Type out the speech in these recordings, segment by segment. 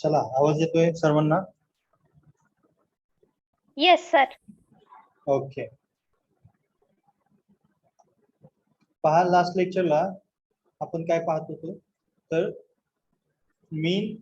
चला, आवाज येतोय सर्वांना? Yes sir. ओके. पहा, लास्ट लेक्चरला आपण काय पाहत होतो तर mean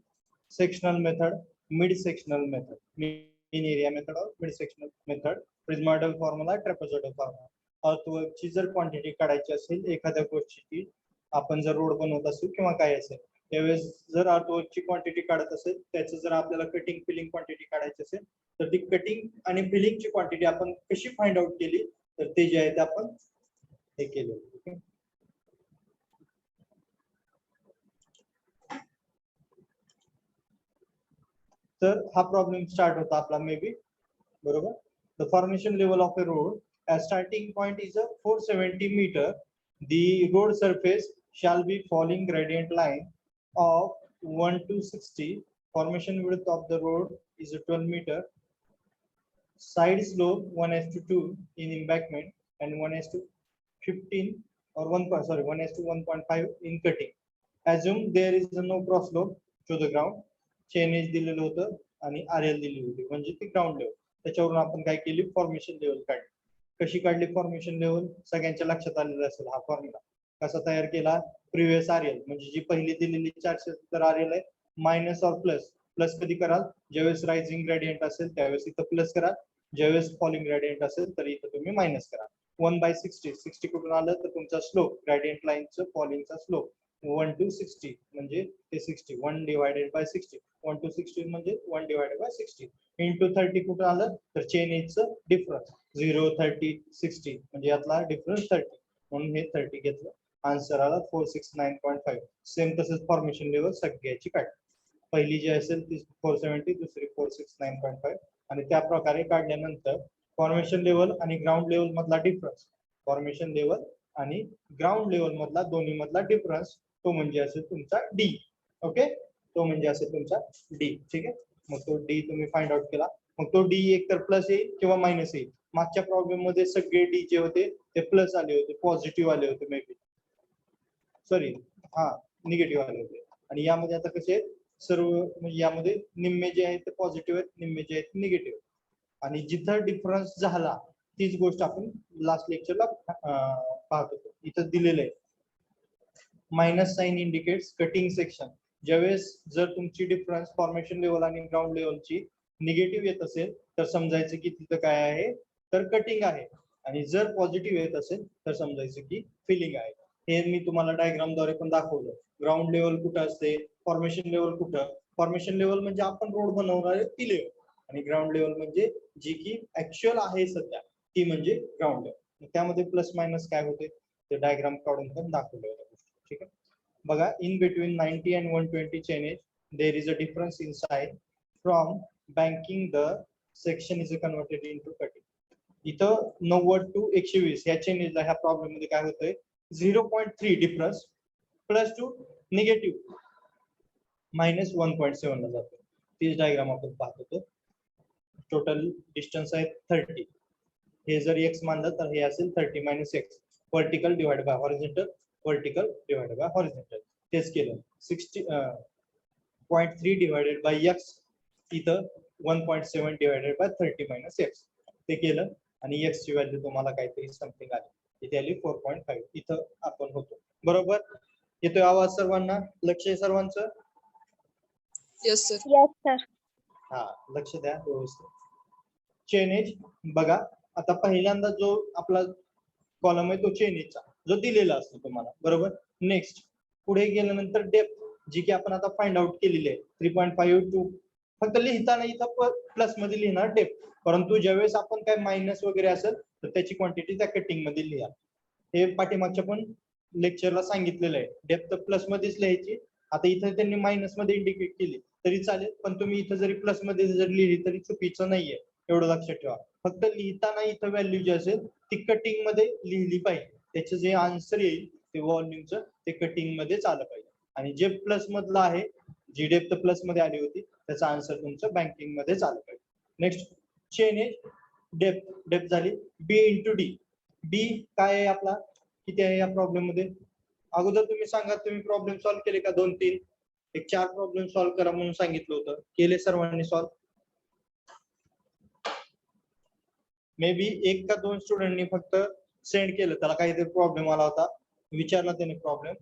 sectional method, mid sectional method, mean area method और mid sectional method, prismoidal formula, trapezoidal formula. अर्थवर्कची जर क्वांटिटी काढायची असेल एखाद्या गोष्टीची, आपण जर रोड बनवत असू किंवा काय असेल त्यावेळेस जर अर्थवर्कची क्वांटिटी काढत असेल, त्याचं जर आपल्याला कटिंग फिलिंग क्वांटिटी काढायची असेल तर ती कटिंग आणि फिलिंगची क्वांटिटी आपण कशी फाइंड आउट केली तर ते जे आहे ते आपण हे केलं. ओके. तर हा प्रॉब्लेम स्टार्ट होता आपला मे बी, बरोबर. The formation level of a road as starting point is a 470 meter. The road surface shall be falling gradient line of 1 to 60. Formation width of the road is a 12 meter. Side slope 1:2 in embankment and 1:15 or 1:1.5 in cutting. Assume there is no cross slope to the ground. Chain is दिलेलं होतं आणि RL दिली होती म्हणजे ती ground level. त्याच्यावरून आपण काय केली, फॉर्मेशन लेवल काढली. कशी काढली फॉर्मेशन लेवल? सगळ्यांच्या लक्षात आलेला असेल हा फॉर्म्युला. कसा तयार केला? प्रिव्हियस आरएल म्हणजे जी पहिली दिलेली 470 आरएल आहे मायनस और प्लस. प्लस कधी कराल? ज्यावेळेस रायझिंग ग्रेडियंट असेल त्यावेळेस इथं प्लस करा, ज्यावेळेस फॉलिंग ग्रेडियंट असेल तर इथं तुम्ही मायनस करा. 1/60. 60 कुठून आलं तर तुमचा स्लोप, ग्रेडियंट लाईनचं फॉलिंगचा स्लोप 1 to 60 म्हणजे ते 60. 1 divided by 60. 1 to 60 म्हणजे 1 divided by 60 इंटू 30 कुठं आलं तर चेन एजचं डिफरन्स 0, 30, 60 म्हणजे यातला डिफरन्स 30 म्हणून हे 30 घेतलं. आन्सर आला 469.5. सेम तसंच फॉर्मेशन लेवल सगळ्याची काढ. पहिली जी असेल ती 470, दुसरी 469.5 आणि त्या प्रकारे काढल्यानंतर फॉर्मेशन लेवल आणि ग्राउंड लेवल मधला डिफरन्स, फॉर्मेशन लेवल आणि ग्राउंड लेवल मधला दोन्ही मधला डिफरन्स तो म्हणजे असेल तुमचा डी. ओके, तो म्हणजे असेल तुमचा डी. ठीक आहे, मग तो डी तुम्ही फाइंड आउट केला. मग तो डी एक तर प्लस येईल किंवा मायनस येईल. मागच्या प्रॉब्लेम मध्ये सगळे डी जे होते ते प्लस आले होते, पॉझिटिव्ह आले होते, मे बी सॉरी हा निगेटिव्ह आले होते. आणि यामध्ये आता कसे आहेत सर्व, म्हणजे यामध्ये निम्मे जे आहेत ते पॉझिटिव्ह आहेत, निम्मे जे आहेत निगेटिव्ह. आणि जिथं डिफरन्स झाला तीच गोष्ट आपण लास्ट लेक्चरला पाहत होतो. इथं दिलेलं आहे minus sign indicates cutting section. ज्यावेळेस जर तुमची डिफरन्स फॉर्मेशन लेवल आणि ग्राउंड लेवलची निगेटिव्ह येत असेल तर समजायचं की तिथं काय आहे तर कटिंग आहे, आणि जर पॉझिटिव्ह येत असेल तर समजायचं की फिलिंग आहे. हे मी तुम्हाला डायग्राम द्वारे पण दाखवलं. ग्राउंड लेवल कुठं असते, फॉर्मेशन लेवल कुठं. फॉर्मेशन लेवल म्हणजे आपण रोड बनवणारे ती लेवल, आणि ग्राउंड लेवल म्हणजे जी की ऍक्च्युअल आहे सध्या ती म्हणजे ग्राउंड लेवल. त्यामध्ये प्लस मायनस काय होते ते डायग्राम काढून पण दाखवलं होतं. ठीक आहे, बघा. In between 90 and 120 chainage there is a difference in side from banking the section is converted into cutting. इथं 90 to 120 या चेनेजला ह्या प्रॉब्लेम मध्ये काय होतंय 0.3 difference plus two negative minus 1.7 ला जातो. तीच डायग्राम आपण पाहत होतो. टोटल डिस्टन्स आहे 30. हे जर एक्स मानलं तर हे असेल 30 minus x, vertical divide by horizontal, vertical divide by horizontal. तेच केलं. 60.3 डिवाइडेड बाय एक्स, इथं 1.7 डिवाइडेड बाय 30 मायनस एक्स ते केलं, आणि एक्स ची व्हॅल्यू तुम्हाला काहीतरी समथिंग आली, इथे आली 4.5. इथं आपण होतो. बरोबर, येतोय आवाज सर्वांना? लक्ष आहे सर्वांचं? Yes sir. Yes sir. हा, लक्ष द्या व्यवस्थित. चेनेज बघा, आता पहिल्यांदा जो आपला कॉलम आहे तो चेनेजचा जो दिलेला असतो तुम्हाला, बरोबर. नेक्स्ट पुढे गेल्यानंतर डेप्थ जी की आपण आता फाइंड आउट केलेली आहे 3.52. फक्त लिहिताना इथं प्लस मध्ये लिहिणार डेप्थ, परंतु ज्यावेळेस आपण काय मायनस वगैरे असेल तर त्याची क्वांटिटी त्या कटिंग मध्ये लिहा. हे पाठीमागच्या पण लेक्चरला सांगितलेलं आहे. डेप्थ प्लस मध्येच लिहायची. आता इथं त्यांनी मायनस मध्ये इंडिकेट केली तरी चालेल, पण तुम्ही इथं जरी प्लस मध्ये जर लिहिली तरी चुकीचं नाहीये, एवढं लक्षात ठेवा. फक्त लिहिताना इथं व्हॅल्यू जी असेल ती कटिंग मध्ये लिहिली पाहिजे. त्याचं जे आन्सर येईल ते व्हॉल्यूमचं ते कटिंग मध्येच आलं पाहिजे. आणि जे प्लस मधलं आहे, जी डेप्थ प्लस मध्ये आली होती त्याचा आन्सर तुमचं बँकिंग मध्येच आलं पाहिजे. नेक्स्ट चेनेज डेप्थ, डेप्थ झाली बी इंटू डी. डी काय आहे आपला, किती आहे या प्रॉब्लेम मध्ये? अगोदर तुम्ही सांगा, तुम्ही प्रॉब्लेम सॉल्व्ह केले का 2-3? एक 4 प्रॉब्लेम सॉल्व्ह करा म्हणून सांगितलं होतं, केले सर्वांनी सॉल्व्ह? मे बी 1 का 2 स्टुडंटनी फक्त सेंड केलं, त्याला काहीतरी प्रॉब्लेम आला होता, विचारला त्याने प्रॉब्लेम.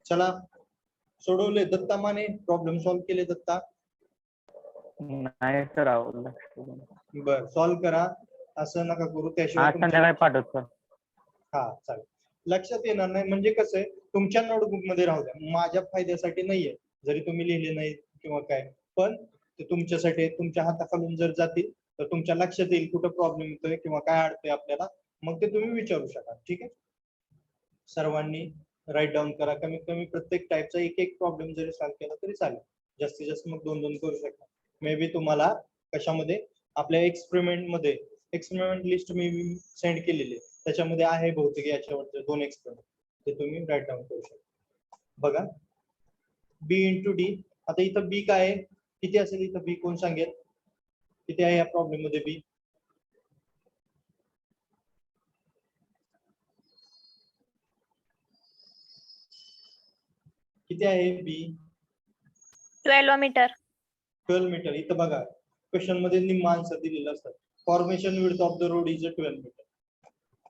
चला सोडवले दत्ता माने, प्रॉब्लेम सॉल्व्ह केले दत्ता. नाही सर बर सॉल्व्ह करा, असं नका करू, त्याशिवाय आज संध्याकाळी पाठवतो सर. हा चालेल. लक्षात येणार नाही म्हणजे कसं आहे, तुमच्या नोटबुक मध्ये राहू द्या, माझ्या फायद्यासाठी नाहीये, जरी तुम्ही लिहिले नाही किंवा काय, पण ते तुमच्यासाठी, तुमच्या हाताखालून जर जातील तर तुमच्या लक्षात येईल कुठं प्रॉब्लेम येतोय किंवा काय अडतंय आपल्याला, मग ते तुम्ही विचारू शकाल. ठीक आहे, सर्वांनी राईट डाऊन करा. कमीत कमी प्रत्येक टाईपचा एक एक प्रॉब्लेम जरी सॉल्व्ह केला तरी चालेल, जास्तीत जास्त मग 2-2 करू शकता. मे बी तुम्हाला कशामध्ये, आपल्या एक्सपेरिमेंट मध्ये, एक्सपेरिमेंट लिस्ट मी सेंड केलेली आहे, त्याच्यामध्ये आहे बहुतेक याच्यावरचे 2 एक्सपेरिमेंट, ते तुम्ही राईट डाऊन करू शकता. बघा बी इंटू डी. आता इथं बी काय आहे, किती असेल इथं बी, कोण सांगेल किती आहे या प्रॉब्लेम मध्ये बी? किती आहे बी? 12 मीटर. 12 मीटर. इथं बघा क्वेश्चन मध्ये निम्मा आन्सर दिलेला असतात. Formation width of the road is 12 metre,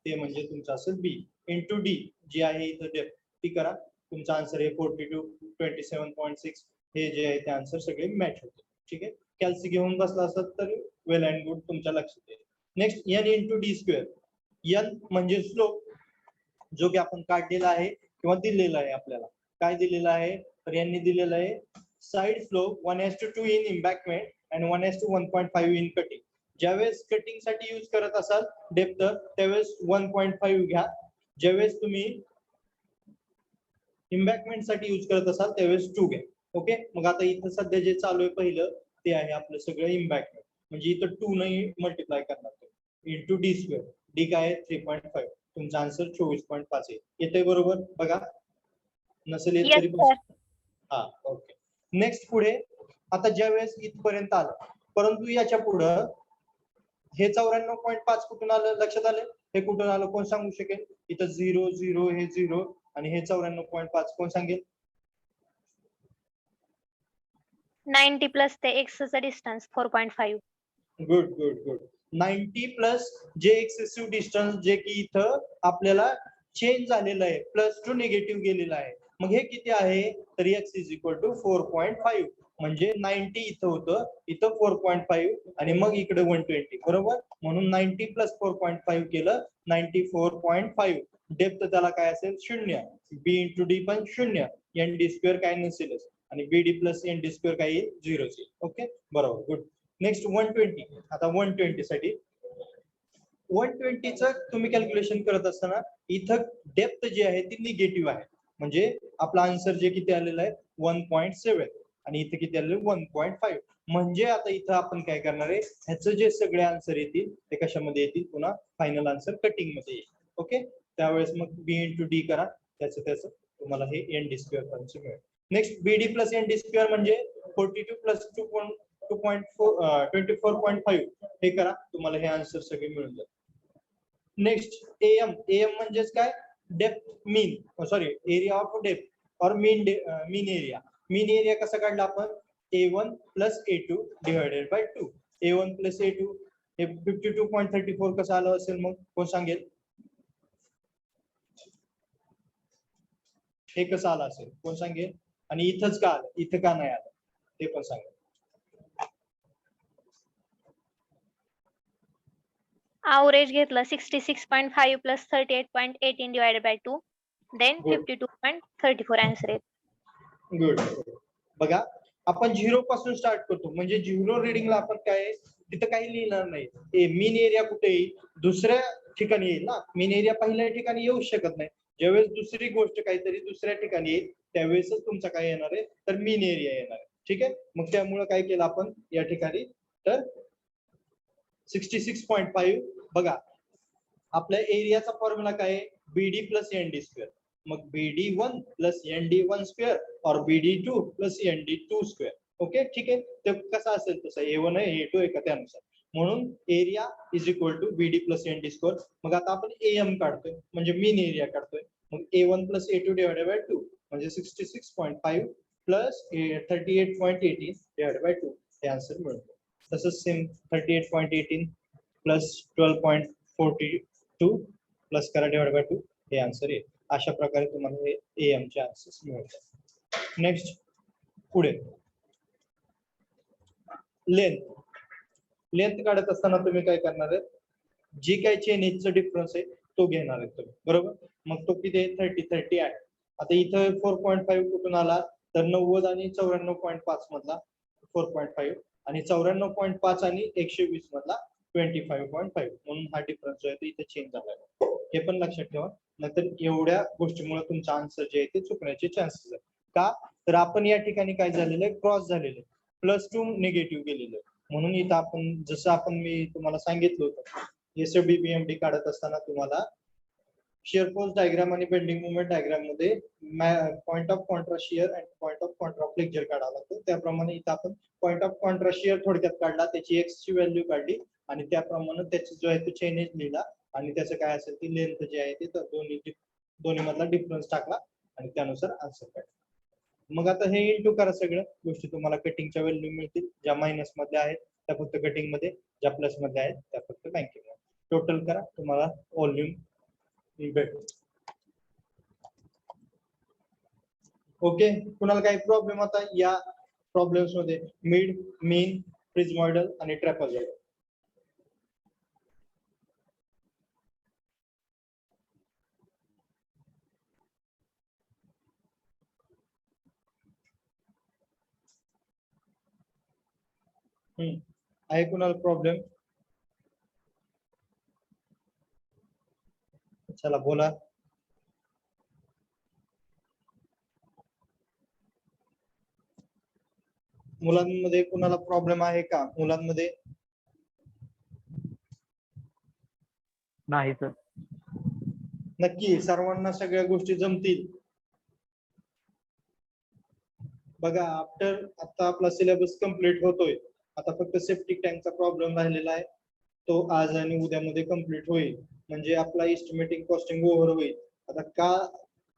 ते म्हणजे तुमचं असेल बी. इंटू डी जी आहे इथं डेप्थ, ती करा, तुमचा आन्सर आहे 42, 27.6, हे जे आहे ते आन्सर सगळे मॅच होते. ठीक आहे, कॅल्सी घेऊन बसला असत तर वेल अँड गुड, तुमच्या लक्षात येईल. Next N into D square. N म्हणजे स्लोप, जो की आपण काढलेला आहे किंवा दिलेला आहे. आपल्याला काय दिलेलं आहे, तर यांनी दिलेलं आहे side slope 1:2 in embankment and 1:1.5 in cutting. ज्यावेळेस कटिंग साठी यूज करत असाल डेप्थ, त्यावेळेस 1.5 घ्या. ज्यावेळेस तुम्ही एम्बॅकमेंट साठी यूज करत असाल त्यावेळेस 2 घ्या. ओके, मग आता इथं सध्या जे चालू आहे पहिलं ते आहे आपलं सगळं एम्बॅकमेंट, म्हणजे इथं 2 नाही मल्टिप्लाय करणार इंटू डी स्क्वेअर. डी काय आहे 3.5, तुमचा आन्सर 24.5 आहे. येते बरोबर? बघा नसेल येत तरी पण हा ओके. नेक्स्ट पुढे, आता ज्या वेळेस इथपर्यंत आलं, परंतु याच्या पुढं हे 94.5 कुठून आलं, लक्षात आलं? हे कुठून आलं कोण सांगू शकेल? इथं 0 0 हे 0 आणि हे 94.5 कोण सांगेल? 90 प्लस ते x चा distance 4.5. Good good good. 90 plus जे एक्सेसिव्ह डिस्टन्स, जे की इथं आपल्याला चेंज झालेलं आहे, प्लस टू निगेटिव्ह गेलेलं आहे. मग हे किती आहे, तर x इज इक्वल टू 4.5, म्हणजे 90 इथं होतं, इथं 4.5 आणि मग इकडे 120, बरोबर? म्हणून 90 प्लस 4.5 केलं 94.5. डेप्थ त्याला काय असेल 0. बी इंटू डी पण 0, एन डी स्क्वेअर काय नसेलच, आणि B D plus N D square काय येईल 0 येईल. ओके बरोबर, गुड. नेक्स्ट 120. आता 120 साठी 120 च तुम्ही कॅल्क्युलेशन करत असताना इथं डेप्थ जी आहे ती निगेटिव्ह आहे, म्हणजे आपला आन्सर जे किती आलेला आहे 1.7 आणि इथे किती आलेलं 1.5. म्हणजे आता इथं आपण काय करणार आहे, ह्याचं जे सगळे आन्सर येतील ते कशामध्ये येतील, पुन्हा फायनल आन्सर कटिंग मध्ये येईल. ओके, त्यावेळेस मग बी इंटू डी करा, त्याचं तुम्हाला हे एन डी स्क्वेअर पर्यंत मिळेल. Next B D plus N D square म्हणजे 42 प्लस 24.5 हे करा, तुम्हाला हे आन्सर सगळे मिळून जाईल. Next M. एम म्हणजेच काय, depth mean, sorry area of depth और मीन एरिया. मीन एरिया कसा काढला आपण, A1 plus A2 divided by 2. A1 plus A2 हे 52.34 कसं आलं असेल, मग कोण सांगेल? हे कसं आलं असेल कोण सांगेल? आणि इथंच का आलं, इथं का नाही आलं ते पण सांगेल. Average घेतलं 66.5 plus 38.18 divided by 2, then 52.34 answer आहे. गुड. बघा आपण 0 पासून स्टार्ट करतो, म्हणजे 0 रिडिंगला आपण काय तिथं काही लिहिणार नाही. मीन एरिया कुठे येईल, दुसऱ्या ठिकाणी येईल ना. मीन एरिया पहिल्या ठिकाणी येऊ शकत नाही. ज्यावेळेस दुसरी गोष्ट काहीतरी दुसऱ्या ठिकाणी येईल त्यावेळेसच तुमचा काय येणार आहे, तर मीन एरिया येणार आहे. ठीक आहे, मग त्यामुळे काय केलं आपण या ठिकाणी, तर 66.5. बघा आपल्या एरियाचा फॉर्म्युला काय आहे, बीडी प्लस एन डी स्क्वेअर. मग BD1 प्लस ND1 स्क्वेअर और BD2 plus ND2 square. Okay ठीक आहे, ते कसं असेल तसं A1 आहे A2 आहे का त्यानुसार. म्हणून area is equal to BD plus ND square. मग आता आपण एम काढतोय म्हणजे मीन एरिया काढतोय. मग A1 plus A2 divided by 2 म्हणजे 66.5 प्लस 38.18 डिवाइडेड बाय 2 हे आन्सर मिळतो. तसंच सेम 38.18 प्लस 12.42 प्लस करा डिवाइडेड बाय 2 हे आन्सर येईल. अशा प्रकारे तुम्हाला हे AM चे आन्सर्स मिळतात. नेक्स्ट पुढे लेंथ काढत असताना तुम्ही काय करणार आहे, जी काही चेन एजचा डिफरन्स आहे तो घेणार आहे तुम्ही, बरोबर. मग तो किती आहे, 30 आहे. आता इथं 4.5 कुठून आला तर 90 आणि 94.5 मधला 4.5 आणि 94.5 आणि 120 मधला 25.5 म्हणून हा डिफरन्स जो आहे तो इथे चेंज झाला आहे. हे पण लक्षात ठेवा, नाहीतर एवढ्या गोष्टीमुळे तुमचा आन्सर जे आहे ते चुकण्याचे चान्सेस आहेत. का तर आपण या ठिकाणी काय झालेलं आहे, क्रॉस झालेलं आहे, +2 निगेटिव्ह गेलेलं आहे. म्हणून इथं आपण जसं आपण मी तुम्हाला सांगितलं होतं एसएफडी बीएमडी काढत असताना तुम्हाला शिअर फोर्स डायग्राम आणि बेंडिंग मोमेंट डायग्राम मध्ये पॉइंट ऑफ कॉन्ट्रा शिअर आणि पॉइंट ऑफ कॉन्ट्रा फ्लेक्चर काढावा लागतो. त्याप्रमाणे इथं आपण पॉइंट ऑफ कॉन्ट्रा शिअर थोडक्यात काढला, त्याची एक्स ची व्हॅल्यू काढली आणि त्याप्रमाणे त्याची जो आहे तो चेन एज लिहिला आणि त्याचं काय असेल ती लेंथ जी आहे ती दोन्ही मधला डिफरन्स टाकला आणि त्यानुसार आन्सर काढला. मग आता हे इंटू करा, सगळ्या गोष्टी तुम्हाला कटिंगच्या व्हॅल्यू मिळतील. ज्या मायनस मध्ये आहेत त्या फक्त कटिंग मध्ये, ज्या प्लस मध्ये आहेत त्या फक्त बँकिंग मध्ये. टोटल करा, तुम्हाला व्हॉल्यूम भेटेल. ओके, कुणाला काही प्रॉब्लेम आता या प्रॉब्लेम्स मध्ये मिड, मीन, प्रिझमॉइडल आणि ट्रॅपेझॉइडल? आहे कुणाला प्रॉब्लेम? चला बोला. मुलांमध्ये कुणाला प्रॉब्लेम आहे का? मुलांमध्ये नाही सर. नक्की सर्वांना सगळ्या गोष्टी जमतील. बघा, आफ्टर आता आपला सिलेबस कंप्लीट होतोय. आता फक्त सेफ्टी टँकचा प्रॉब्लेम राहिलेला आहे, तो आज आणि उद्यामध्ये कंप्लीट होईल. म्हणजे आपला एस्टिमेटिंग कॉस्टिंग ओव्हर होईल. आता का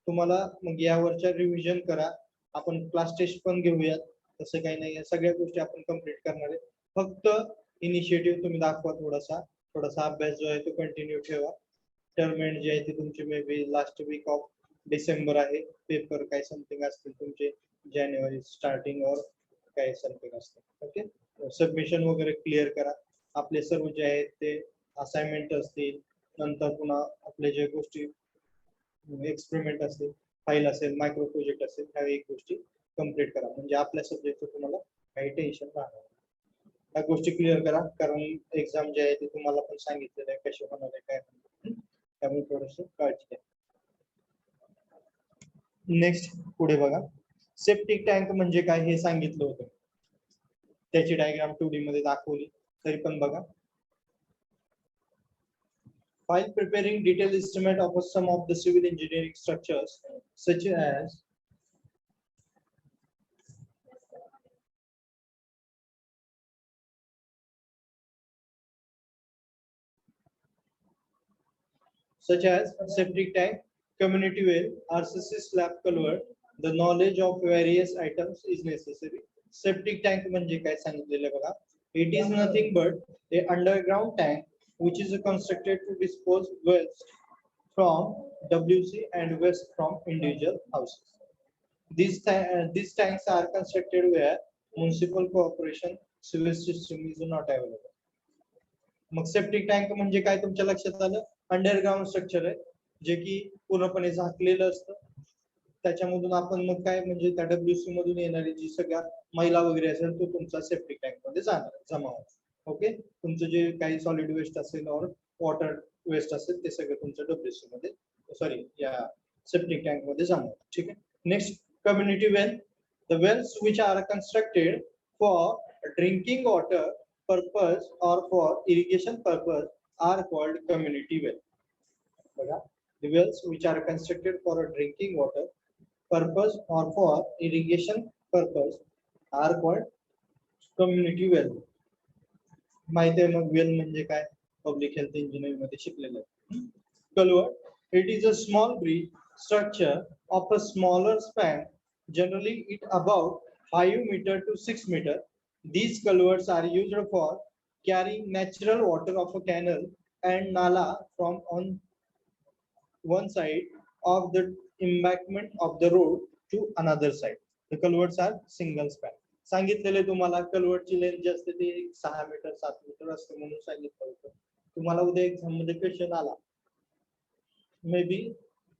तुम्हाला मग यावरच्या रिव्हिजन करा, आपण क्लास टेस्ट पण घेऊयात, तसं काही नाही. सगळ्या गोष्टी आपण कंप्लीट करणार आहे. फक्त इनिशिएटिव्ह तुम्ही दाखवा, थोडासा अभ्यास जो आहे तो कंटिन्यू ठेवा. टर्म एंड जे आहे ते तुमचे may be last week of December आहे. पेपर काय समथिंग असतील तुमचे जानेवारी स्टार्टिंग और काय समथिंग असतील. ओके, सबमिशन वगैरे क्लिअर करा. आपले सर्व जे आहेत ते असाइनमेंट असतील, नंतर पुन्हा आपले जे गोष्टी एक्सपेरिमेंट असतील, फाईल असेल, मायक्रो प्रोजेक्ट असेल, ह्या एक गोष्टी कम्प्लीट करा. म्हणजे आपल्या सब्जेक्टचं तुम्हाला काही टेन्शन राहणार नाही. ह्या गोष्टी क्लिअर करा, कारण एक्झाम जे आहे ते तुम्हाला पण सांगितलेलं आहे कसे होणार आहे काय, त्यामुळे थोडस काळजी घ्या. नेक्स्ट पुढे बघा, सेप्टिक टँक म्हणजे काय हे सांगितलं होतं, त्याची डायग्राम 2D मध्ये दाखवली, तरी पण बघा. While preparing detailed estimate of some of the civil engineering structures such as septic tank, community well, RCC slab culvert, the knowledge of various items is necessary. Septic tank म्हणजे काय सांगितलेलं बघा. It is nothing but a underground tank which is constructed to dispose waste from WC and waste from individual houses. These tanks are constructed where municipal corporation sewage system is not available. मग septic tank म्हणजे काय तुमच्या लक्षात आलं? Underground structure आहे, जे की पूर्णपणे झाकलेलं असतं. त्याच्यामधून आपण मग काय म्हणजे त्या WC मधून येणारी जी सगळ्या मैला वगैरे असेल तो तुमचा सेप्टिक टँक मध्ये जाणार, जमा होणार. ओके, तुमचं जे काही सॉलिड वेस्ट असेल और वॉटर वेस्ट असेल ते सगळं तुमच्या WC मध्ये, सॉरी या सेप्टिक टँक मध्ये जाणार. ठीक आहे. Next, community well. The wells which are constructed for drinking water purpose or for irrigation purpose are called community well. बघा, the wells which are constructed for a drinking water purpose or for irrigation purpose are called community well. माहिती आहे मग वेल म्हणजे काय, public health engineering मध्ये शिकलेलं आहे. Culvert, it is a small bridge structure of a smaller span, generally it about 5 meter to 6 meter. These culverts are used for carrying natural water of a canal and nala from on one side of the embankment of the road to another side. The culverts are single span. सांगितलेले तुम्हाला कल्वर्टची length जी असते ती 6 metre 7 metre असते म्हणून सांगितलं होतं. तुम्हाला उद्या एक्झाम मध्ये क्वेश्चन आला मे बी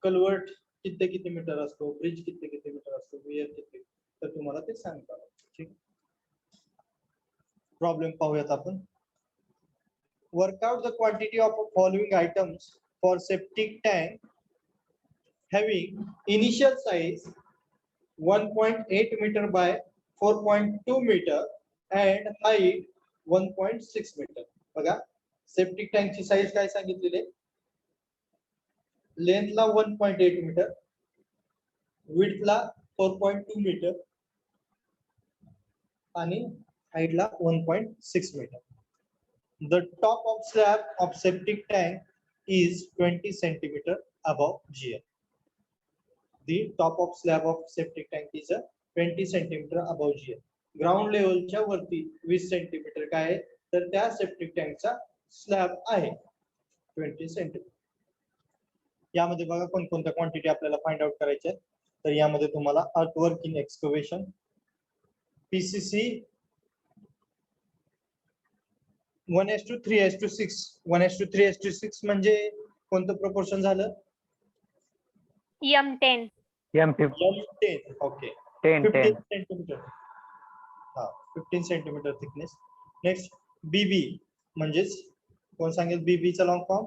कल्वर्ट किती मीटर असतो, ब्रिज किती मीटर असतो, वियर किती, तर तुम्हाला ते सांगता. ठीक, प्रॉब्लेम पाहूयात आपण. Work out the quantity of the following items for septic tank having initial size 1.8 meter by 4.2 meter and height 1.6 meter. बघा सेप्टिक टँकची साईज काय सांगितलेली, लेंथला 1.8 मीटर, विड्थला 4.2 मीटर आणि हाईटला 1.6 metre. The top of slab of septic tank is 20 centimeter above GL. The top of slab of septic tank is 20 centimeter above GL. Ground level च्या वरती 20 centimetre काय आहे, तर त्या सेप्टिक टँकचा स्लॅब आहे 20 सेंटीमीटर. यामध्ये बघा कोणकोणत्या क्वांटिटी आपल्याला फाइंड आउट करायच्या आहेत. तर यामध्ये तुम्हाला अर्थवर्क इन एक्सकव्हेशन, पीसीसी 1:3:6. 1:3:6 म्हणजे कोणतं प्रपोर्शन झालं, M10. M15 M10. Okay, 10 15 centimetre. हा, 15 सेंटीमीटर थिकनेस. नेक्स्ट बीबी म्हणजेच कोण सांगेल बीबी चा long form,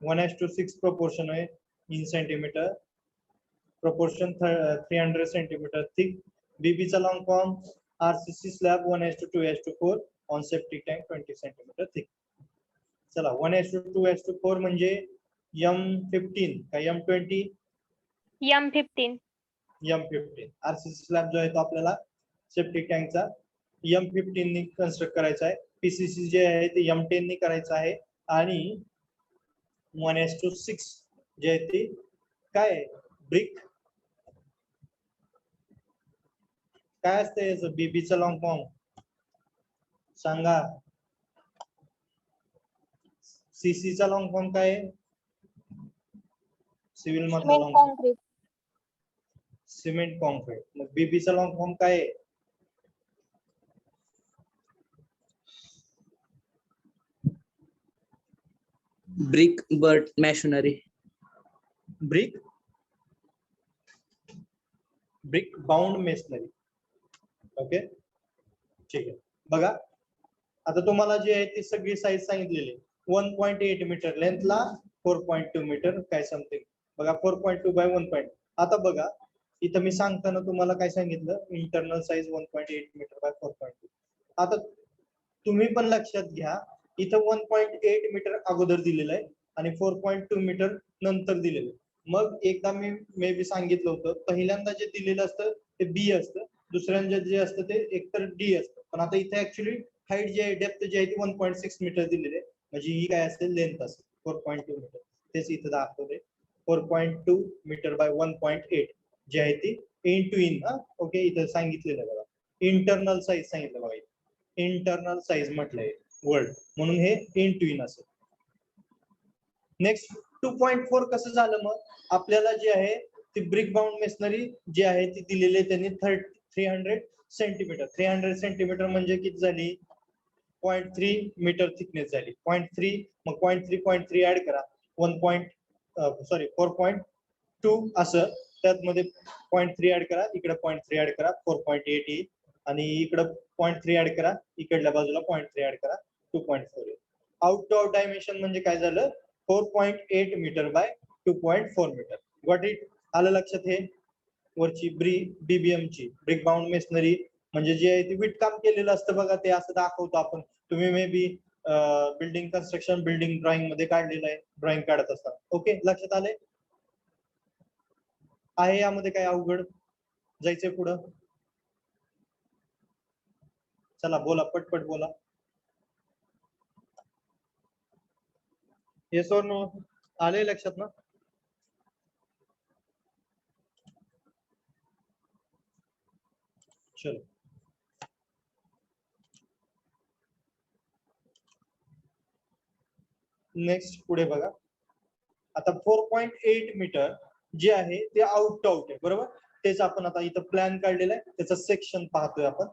one is two six proportion आहे in centimetre, proportion 300 centimeter thick. BB चा long form RCC slab 1:2:4 on septic tank 20 centimeter thick. चला 1:2:4 म्हणजे M15 का M20, M15. M15. RCC slab जो आहे तो आपल्याला सेप्टिक टँकचा M15 नी कन्स्ट्रक्ट करायचा आहे. PCC जे आहे ते M10 नी करायचं आहे आणि 1:6 जे आहे ते काय ब्रिक, काय असते याचं बीबीचा लॉंग फॉर्म सांगा, सीसीचा लॉंग फॉर्म काय आहे, सिव्हिल मधला long form Concrete. Cement concrete. मग बीबीचा लॉंग फॉर्म काय आहे, brick but masonry. Brick brick bound masonry. Okay ठीक आहे. बघा आता तुम्हाला जे आहे ती सगळी साईज सांगितलेली 1.8 मीटर लेंथला 4.2 मीटर काय समथिंग. बघा 4.2 बाय 1. आता बघा इथं मी सांगताना तुम्हाला काय सांगितलं, इंटरनल साईज 1.8 मीटर बाय 4.2. आता तुम्ही पण लक्षात घ्या इथं 1.8 मीटर अगोदर दिलेलं आहे आणि 4.2 मीटर नंतर दिलेलं आहे. मग एकदा मी मे बी सांगितलं होतं, पहिल्यांदा जे दिलेलं असतं ते बी असतं, दुसऱ्यांदा जे असतं ते एकतर डी असतं. पण आता इथे ऍक्च्युली हाईट जी आहे, डेप्थ जी आहे ती 1.6 मीटर दिलेली आहे, म्हणजे ही काय असेल लेंथ असेल 4.2 मीटर. तेच इथं दाखवले 4.2 मीटर बाय 1.8 जी आहे ती इन टू इन. ओके इथं सांगितलेलं बघा इंटरनल साईज सांगितलं बघा, इंटरनल साईज म्हटलंय वर्ड म्हणून हे इन टू इन असेल. नेक्स्ट 2.4 कसं झालं, मग आपल्याला जे आहे ती ब्रिक बाउंड मेसनरी जी आहे ती दिलेली आहे त्यांनी 300 सेंटीमीटर. 300 सेंटीमीटर म्हणजे किती झाली, 0.3 मीटर थिकनेस झाली. 0.3 मग 0.3 ऍड करा 4.2 असं त्यात मध्ये 0.3 ऍड करा, इकडे 0.3 ऍड करा 4.8 येईल आणि इकडे 0.3 ऍड करा, इकडल्या बाजूला 0.3 ऍड करा 2.4 येईल. आउट टू आउट डायमेन्शन म्हणजे काय झालं 4.8 metre by 2.4 metre. Got it, आलं लक्षात. हे वरची बीबीएम ची ब्रिक बाउंड मेसनरी म्हणजे जे आहे ते विट काम केलेलं असतं बघा, ते असं दाखवतो आपण. तुम्ही may be building construction building drawing मध्ये काढलेलं आहे, ड्रॉइंग काढत असतात. ओके लक्षात आले आहे यामध्ये काय अवघड, जायचंय पुढं? चला बोला, पटपट बोला. येस और नो? आले लक्षात ना? चलो. नेक्स्ट पुढे बघा. आता 4.8 मीटर जे आहे ते आउट टू आउट आहे, बरोबर. तेच आपण आता इथं प्लॅन काढलेला आहे, त्याचा सेक्शन पाहतोय आपण.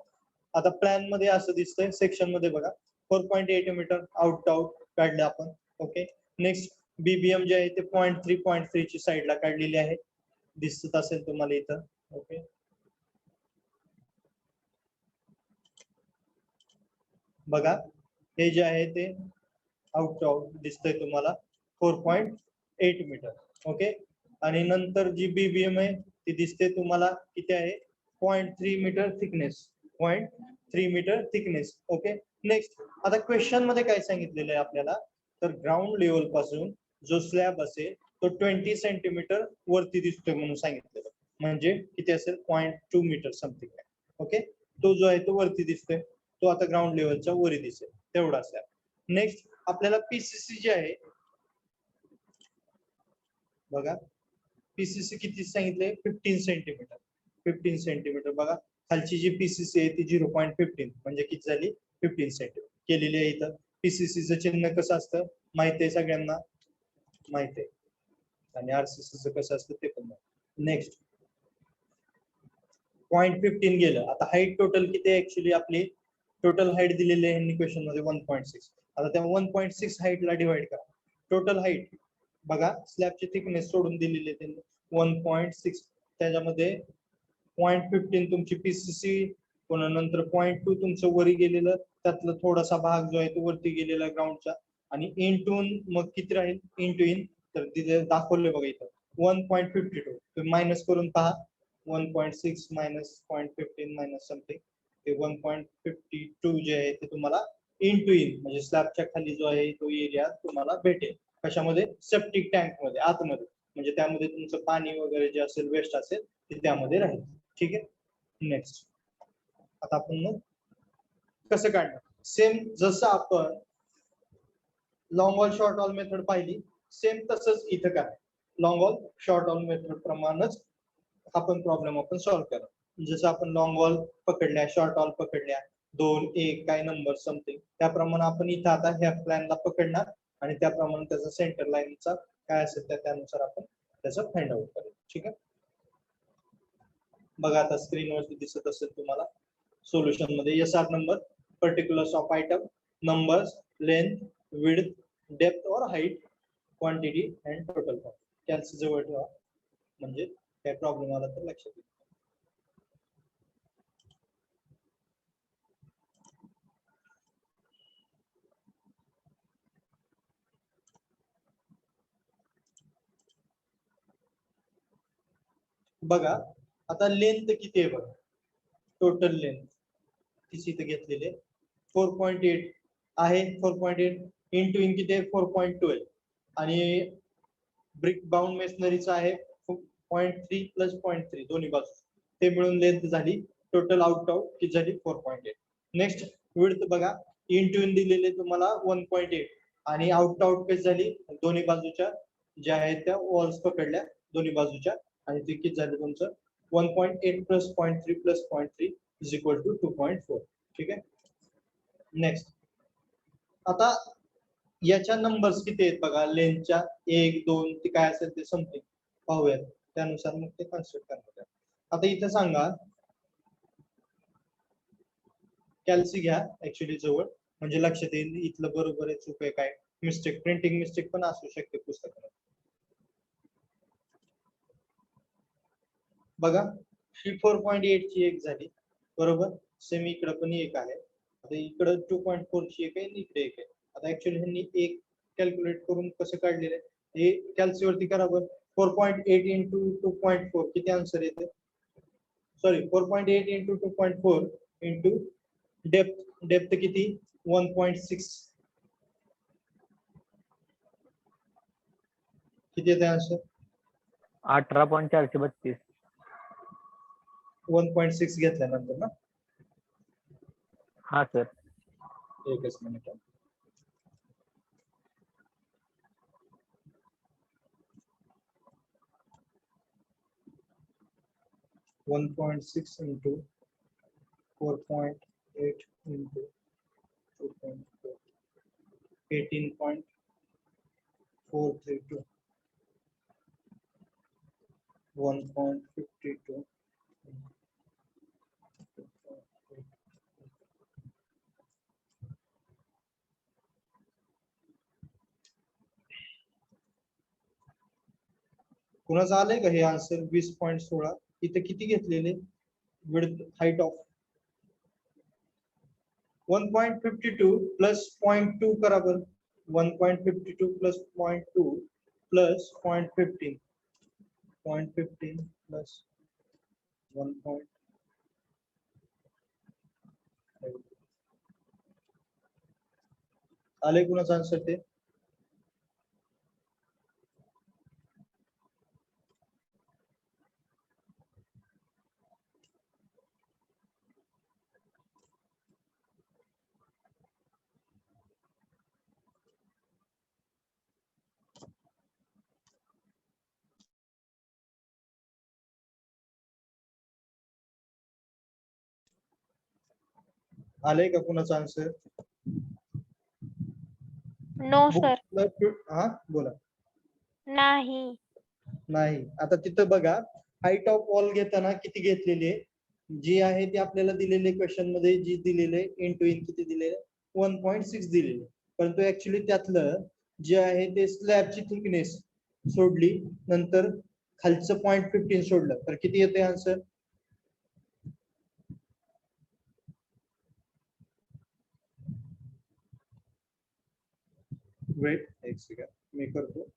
आता प्लॅन मध्ये असं दिसतंय, सेक्शन मध्ये बघा 4.8 मीटर आउट टू आउट काढले आपण. ओके. नेक्स्ट बीबीएम जे आहे ते 0.3 ची साईडला काढलेली आहे, दिसत असेल तुम्हाला इथं. ओके. बघा हे जे आहे ते आउट टू आउट दिसतंय तुम्हाला 4.8 मीटर. ओके. आणि नंतर जी बीबीएम आहे ती दिसते तुम्हाला किती आहे, 0.3 metre thickness, 0.3 metre thickness. Okay. Next आता क्वेश्चन मध्ये काय सांगितलेलं आहे आपल्याला, तर ग्राउंड लेवल पासून जो स्लॅब असेल तो 20 सेंटीमीटर वरती दिसतोय म्हणून सांगितलेलं, म्हणजे किती असेल, 0.2 मीटर समथिंग आहे. ओके. तो जो आहे तो वरती दिसतोय, तो आता ग्राउंड लेवलच्या वरी दिसेल, तेवढा स्लॅब. नेक्स्ट आपल्याला पीसीसी जे आहे बघा, पीसीसी किती सांगितले, 15 सेंटीमीटर. 15 सेंटीमीटर बघा, खालची जी पीसीसी आहे ती 0.15 म्हणजे किती झाली, 15 सेंटीमीटर केलेली आहे. इथं पीसीसीचं चिन्ह कसं असतं माहिती आहे सगळ्यांना, माहिती आहे. आणि आरसीसीचं कसं असतं ते पण. नेक्स्ट 0.15 गेलं. आता हाईट टोटल किती आहे, ऍक्च्युली आपली टोटल हाईट दिलेली आहे क्वेश्चन मध्ये 1.6. आता त्या 1.6 हाईटला डिवाइड करा. टोटल हाईट बघा, स्लॅबची थिकनेस सोडून दिलेली आहे त्यांनी 1.6, त्याच्यामध्ये 0.15 तुमची पीसीसी, पुन्हा नंतर 0.2 तुमचं वरी गेलेलं, त्यातला थोडासा भाग जो आहे तो वरती गेलेला ग्राउंडचा, आणि इंटून मग किती राहील, इंटू इन, तर तिथे दाखवले बघा इथं 1.52. तुम्ही मायनस करून पहा, 1.6 मायनस 0.15 मायनस समथिंग, ते 1.52 जे आहे ते तुम्हाला इंटू इन म्हणजे स्लॅबच्या खाली जो आहे तो एरिया तुम्हाला भेटेल. कशामध्ये, सेप्टिक टँक मध्ये आतमध्ये, म्हणजे त्यामध्ये तुमचं पाणी वगैरे जे असेल, वेस्ट असेल ते त्यामध्ये राहील. ठीक आहे. नेक्स्ट आता आपण मग कसं काढणार, सेम जसं आपण long wall short wall method पाहिली, सेम तसंच इथं काय, long wall short wall method प्रमाणेच आपण प्रॉब्लेम आपण सॉल्व्ह करा. जसं आपण लॉंग वॉल पकडल्या, शॉर्ट वॉल पकडल्या, 2 1 काय नंबर समथिंग, त्याप्रमाणे आपण इथं आता ह्या प्लॅनला पकडणार आणि त्याप्रमाणे त्याचा सेंटर लाईनचा काय असेल त्यानुसार आपण त्याचं फाइंड आउट करू. ठीक आहे. बघा आता स्क्रीनवरती दिसत असेल तुम्हाला सोल्युशन मध्ये SR number, particulars of item, numbers, length, width, depth और height, quantity and total cost. कॅल्सी जवळ ठेवा म्हणजे काय प्रॉब्लेम आला तर लक्षात येईल. बघा आता लेंथ किती आहे बघा, टोटल लेंथ तिची इथे घेतलेली 4.8 आहे. 4.8 इंटू इन किती आहे, 4.12, आणि ब्रिक बाउंड मेसनरीचा आहे 0.3 प्लस 0.3 दोन्ही बाजू, ते मिळून लेंथ झाली टोटल आउट आउट किती झाली, 4.8. नेक्स्ट विड्थ बघा, इंटू इन दिलेले तुम्हाला 1.8 आणि आउट आउट कशी झाली, दोन्ही बाजूच्या ज्या आहेत त्या वॉल्स पकडल्या दोन्ही बाजूच्या, आणि ते किती झालं तुमचं 1.8 plus 0.3 plus 0.3 is equal to 2.4. ठीक आहे. नेक्स्ट आता याच्या नंबर्स किती आहेत बघा, लेंथच्या 1 2 ते काय असेल ते समथिंग पाहूयात, त्यानुसार मग ते कन्स्ट्रक्ट करणार. आता इथे सांगा, कॅल्सी घ्या ऍक्च्युली जवळ म्हणजे लक्षात येईल इथलं बरोबर आहे चूक आहे काय, मिस्टेक, प्रिंटिंग मिस्टेक पण असू शकते पुस्तकात. बघा ही 4.8 ची एक झाली, बरोबर. सेम इकडे पण एक आहे, आता इकडे 2.4 ची एक आहे आणि इकडे एक आहे. आता ऍक्च्युअली ह्यांनी एक कॅल्क्युलेट करून कसं काढलेलं आहे, हे कॅल्सी वरती करा बरं. 4.8 इंटू 2.4 किती आन्सर येते, sorry 4.8 into 2.4 into depth, depth किती 1.6, किती येते आन्सर, 18.432. 1.6 घेतल्यानंतर ना हा सर. एकच मिनिट 1.6 into 4.8 into 2.4 18.432 1.52 कुणाचं आलंय का हे आन्सर 20.16 इथे किती घेतलेले विड्थ हाईट ऑफ 1.52 प्लस 0.2 करा बरं 1.52 प्लस 0.2 प्लस 0.15 0.15 प्लस 1. आले कुणाचं आन्सर ते आले का कुणाचं आन्सर नो सर. हा बोला नाही. नाही आता तिथं बघा हाईट ऑफ वॉल घेताना किती घेतलेली आहे जी आहे ती आपल्याला दिलेले क्वेश्चन मध्ये जी दिलेले इंटू इन किती दिलेले 1.6 दिलेले परंतु ऍक्च्युली त्यातलं जे आहे ते स्लॅबची थिकनेस सोडली नंतर खालचं 0.15 सोडलं तर किती येते आन्सर वेट एक सेकंड मी करतो